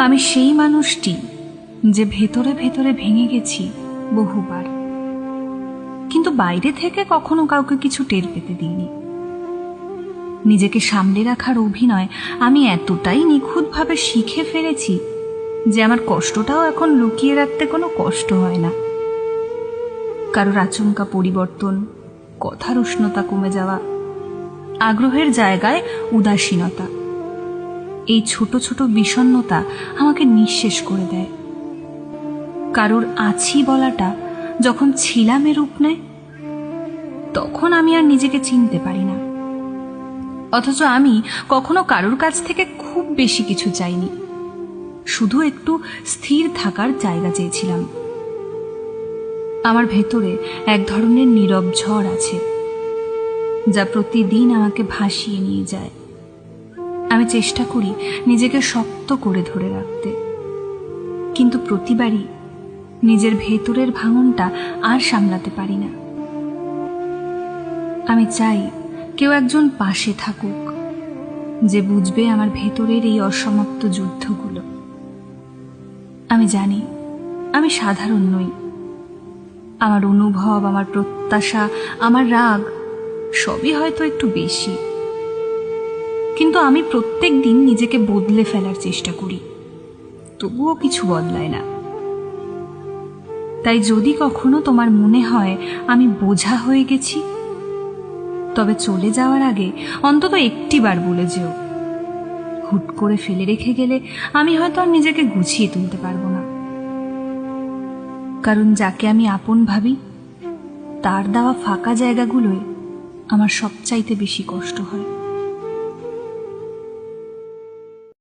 আমি সেই মানুষটি যে ভেতরে ভেতরে ভেঙে গেছি বহুবার, কিন্তু বাইরে থেকে কখনো কাউকে কিছু টের পেতে দিইনি। নিজেকে সামলে রাখার অভিনয় আমি এতটাই নিখুঁতভাবে শিখে ফেলেছি যে আমার কষ্টটাও এখন লুকিয়ে রাখতে কোনো কষ্ট হয় না। কারোর আচমকা পরিবর্তন, কথার উষ্ণতা কমে যাওয়া, আগ্রহের জায়গায় উদাসীনতা, এই ছোট ছোট বিষণ্ণতা আমাকে নিঃশেষ করে দেয়। কারোর আছি বলাটা যখন ছিলামে রূপ নেয়, তখন আমি আর নিজেকে চিনতে পারি না। অথচ আমি কখনো কারোর কাছ থেকে খুব বেশি কিছু চাইনি, শুধু একটু স্থির থাকার জায়গা চেয়েছিলাম। আমার ভেতরে এক ধরনের নীরব ঝড় আছে, যা প্রতিদিন আমাকে ভাসিয়ে নিয়ে যায়। আমি চেষ্টা করি নিজেকে শক্ত করে ধরে রাখতে, কিন্তু প্রতিবারই নিজের ভেতরের ভাঙনটা আর সামলাতে পারি না। আমি চাই কেউ একজন পাশে থাকুক, যে বুঝবে আমার ভেতরের এই অসমাপ্ত যুদ্ধগুলো। আমি জানি আমি সাধারণ নই। আমার অনুভব, আমার প্রত্যাশা, আমার রাগ সবই হয়তো একটু বেশি, কিন্তু আমি প্রত্যেক দিন নিজেকে বদলে ফেলার চেষ্টা করি, তবুও কিছু বদলায় না। তাই যদি কখনো তোমার মনে হয় আমি বোঝা হয়ে গেছি, তবে চলে যাওয়ার আগে অন্তত একটিবার বলে যেও। হুট করে ফেলে রেখে গেলে আমি হয়তো আর নিজেকে গুছিয়ে তুলতে পারবো না। কারণ যাকে আমি আপন ভাবি, তার দেওয়া ফাঁকা জায়গাগুলোয় আমার সবচাইতে বেশি কষ্ট হয়।